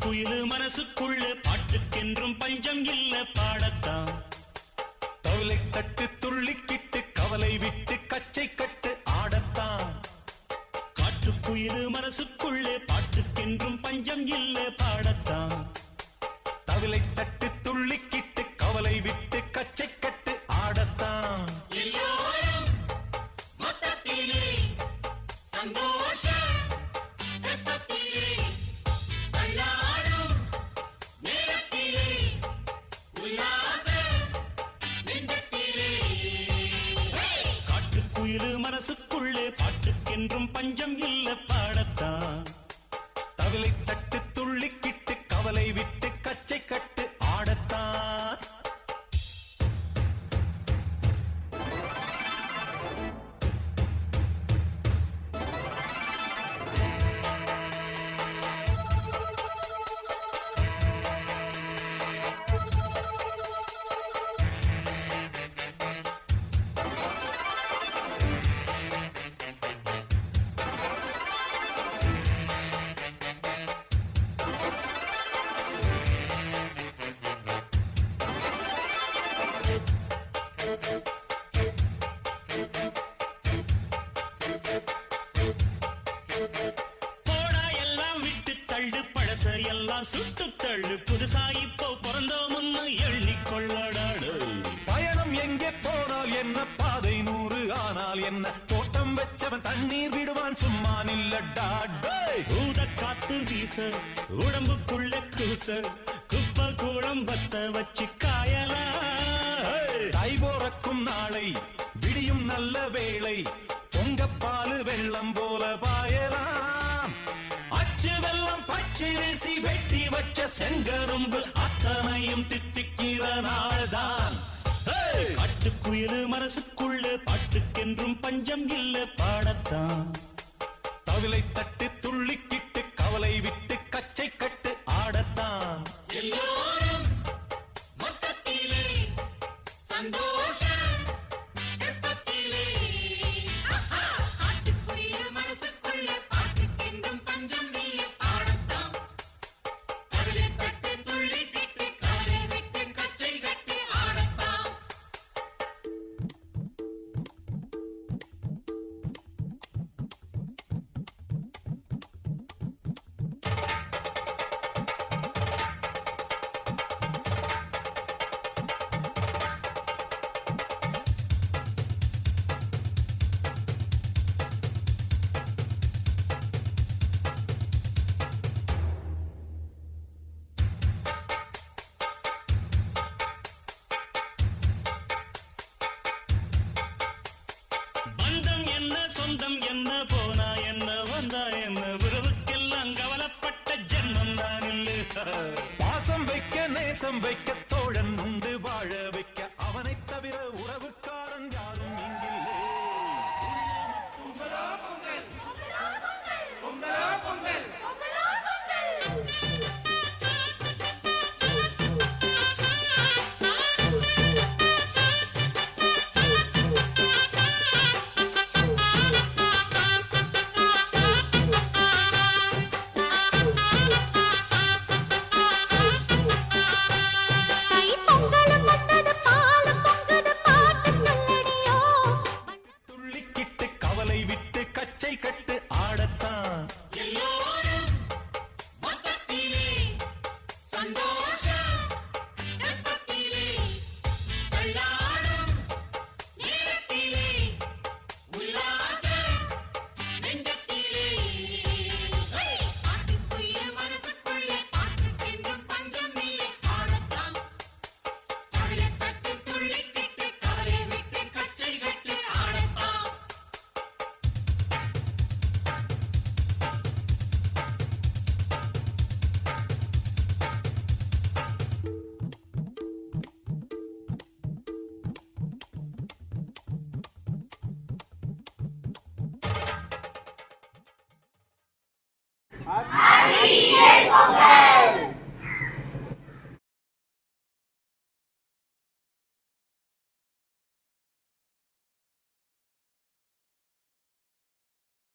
காட்டுக்குயிலு மனசுக்குள்ள பாட்டுக்கென்றும் பஞ்சம் இல்ல பாடத்தான். தவளை தட்டு துள்ளிக்கிட்டு கவலை விட்டு கச்சை கட்டு ஆடத்தான். காட்டுக்குயிலு மனசுக்குள்ளே பாட்டுக்கென்றும் பஞ்சம் இல்ல பாடத்தான். தவளை தட்டு துள்ளிக்கிட்டு கவலை விட்டு கச்சை கட்டு ஆடத்தான். காட்டுக்குயிலு மனசுக்குள்ளே பாட்டுக்கென்றும் பஞ்சம் இல்ல பாடத்தான். தவளை தட்டு துள்ளிக்கிட்டு கவலை விட்டு கச்சை கட்டு ஆடத்தான். போடா எல்லாம் விட்டு தள்ளு, பழச எல்லாம் சுட்டு தள்ளு, புதுசா இப்போ பிறந்தோம்னு எண்ணிக்கொள்ளடாடு. பயணம் எங்கே போனால் என்ன, பாதை 100 ஆனால் என்ன, தோட்டம் வச்சவன் தண்ணீர் விடுவான் சும்மா நில்லடா. ஊத காத்து வீச உடம்புக்குள்ள கூச, குப்பை கூடம் பத்த வச்சு காயலாம். தை போறக்கும் நாளை விடியும் நல்ல வேளை, பொங்கப்பாலு வெள்ளம் போல பாயலாம். அச்சு வெள்ளம் பச்சரிசி வெட்டி வச்ச செங்கரும்பு அத்தனையும் தித்திக்கிற நாள்தான். காட்டுக்குயிலு மனசுக்குள்ள பாட்டுக்கென்றும் பஞ்சம் இல்ல பாடத்தான். தவிலை தட்டு துள்ளிக்கிட்டு கவலை விட்டு கச்சை கட்டு ஆடத்தான். பந்தம் என்ன சொந்தம் என்ன, போனா என்ன வந்தா என்ன, உறவுக்கெல்லாம் கவலைப்பட்ட ஜென்மம் தான் இல்ல. பாசம் வைக்க நேசம் வைக்க தோழன் உண்டு வாழ வைக்க, அவனை தவிர உறவுக்காரன் யாரும் இங்கில்லை. துள்ளிக்கிட்டு கவலை விட்டு கச்சை கட்டு ஆடத்தான். Happy Eid Pongal!